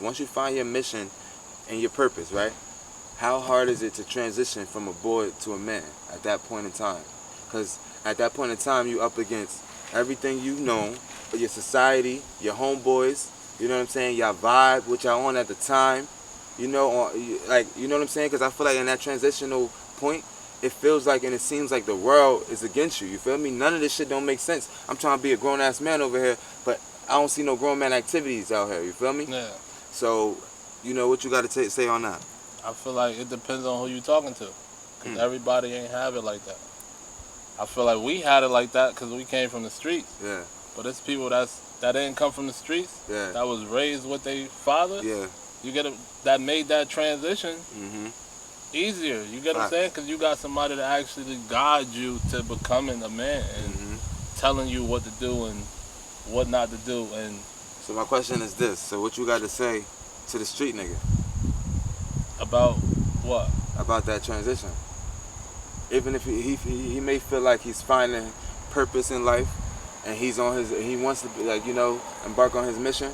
Once you find your mission and your purpose, right? How hard is it to transition from a boy to a man at that point in time? Because at that point in time, you up against everything you've known, your society, your homeboys, you know what I'm saying, your vibe, which y'all on at the time, you know, like, you know what I'm saying? Because I feel like in that transitional point, it feels like and it seems like the world is against you. You feel me? None of this shit don't make sense. I'm trying to be a grown-ass man over here, but I don't see no grown man activities out here. You feel me? Yeah. So, you know, what you got to say on that? I feel like it depends on who you talking to. Because everybody ain't have it like that. I feel like we had it like that because we came from the streets. Yeah. But it's people that didn't come from the streets, Yeah. that was raised with their fathers. Yeah. You get that made that transition easier. You get what I'm saying? Because you got somebody to actually guide you to becoming a man and telling you what to do and what not to do. And so my question is this: so what you got to say to the street nigga about what? About that transition. Even if he may feel like he's finding purpose in life, and he wants to be, like, you know, embark on his mission.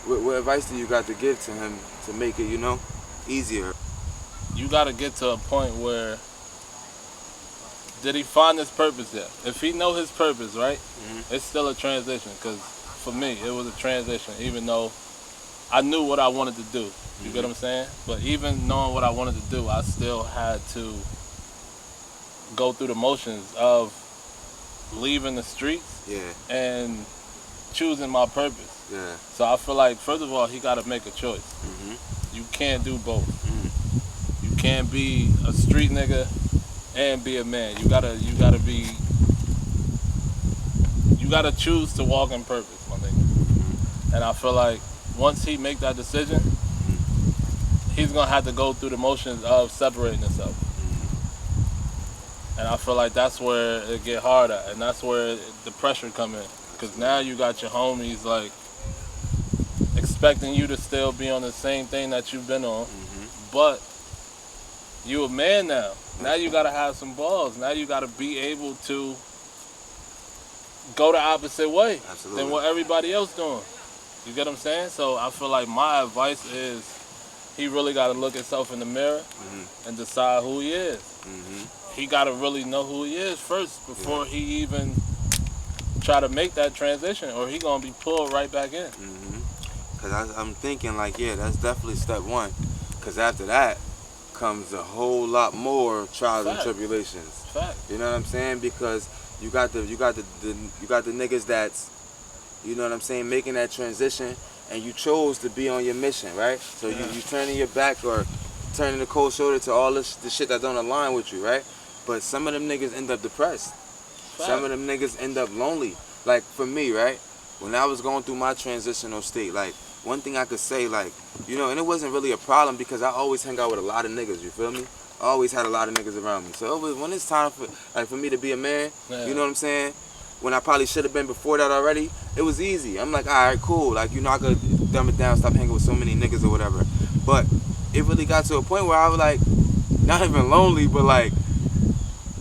What advice do you got to give to him to make it, you know, easier? You got to get to a point where, did he find his purpose yet? If he know his purpose, right, it's still a transition. Because for me, it was a transition, even though I knew what I wanted to do. You get what I'm saying? But even knowing what I wanted to do, I still had to go through the motions of leaving the streets and choosing my purpose. Yeah. So I feel like, first of all, he got to make a choice. You can't do both. You can't be a street nigga and be a man. You gotta choose to walk in purpose, my nigga. And I feel like once he make that decision, he's gonna have to go through the motions of separating himself. And I feel like that's where it get hard at, and that's where the pressure come in. Because now you got your homies like expecting you to still be on the same thing that you've been on, but you a man now. Now you gotta have some balls. Now you gotta be able to go the opposite way than what everybody else doing. You get what I'm saying? So I feel like my advice is he really gotta look himself in the mirror and decide who he is. He gotta really know who he is first before he even try to make that transition, or he gonna be pulled right back in. Cause I'm thinking like, yeah, that's definitely step one. Cause after that comes a whole lot more trials and tribulations. You know what I'm saying? Because you got the niggas that's, you know what I'm saying, making that transition, and you chose to be on your mission, right? So you turning your back or turning the cold shoulder to all the shit that don't align with you, right? But some of them niggas end up depressed. Some of them niggas end up lonely. Like for me, right? When I was going through my transitional state, like, one thing I could say, like, you know, and it wasn't really a problem because I always hang out with a lot of niggas, you feel me? I always had a lot of niggas around me. So when it's time for me to be a man, you know what I'm saying? When I probably should have been before that already, it was easy. I'm like, all right, cool. Like, you know, I could dumb it down, stop hanging with so many niggas or whatever. But it really got to a point where I was like, not even lonely, but like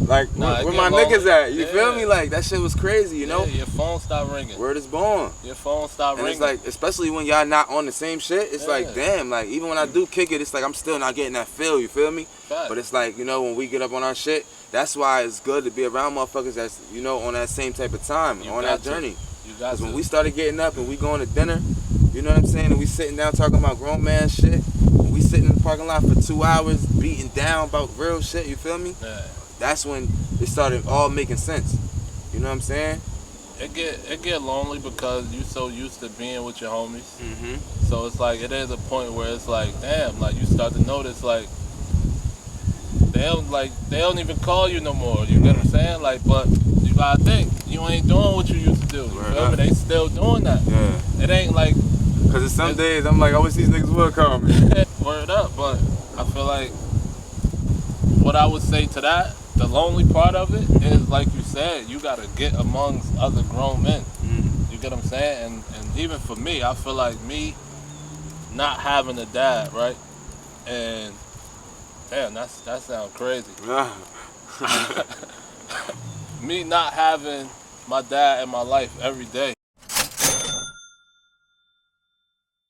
where my niggas at? You feel me? Like, that shit was crazy, you know? Your phone stopped ringing. Word is born. Your phone stopped ringing. And it's like, especially when y'all not on the same shit, it's like, damn, like, even when I do kick it, it's like I'm still not getting that feel, you feel me? But it's like, you know, when we get up on our shit, that's why it's good to be around motherfuckers that's, you know, on that same type of time, on that journey. Because when we started getting up and we going to dinner, you know what I'm saying, and we sitting down talking about grown man shit, and we sitting in the parking lot for 2 hours beating down about real shit, you feel me? That's when it started all making sense. You know what I'm saying? It get lonely because you so used to being with your homies. So it's like, it is a point where it's like, damn, like you start to notice like they don't even call you no more. You get what I'm saying? Like, but you gotta think, you ain't doing what you used to do. You feel me? They still doing that. It ain't like, cause it's some days I'm like, I wish these niggas would call me. Word up, but I feel like what I would say to that, the lonely part of it is, like you said, you gotta get amongst other grown men. You get what I'm saying? And even for me, I feel like me not having a dad, right? And damn, that sounds crazy. Me not having my dad in my life every day.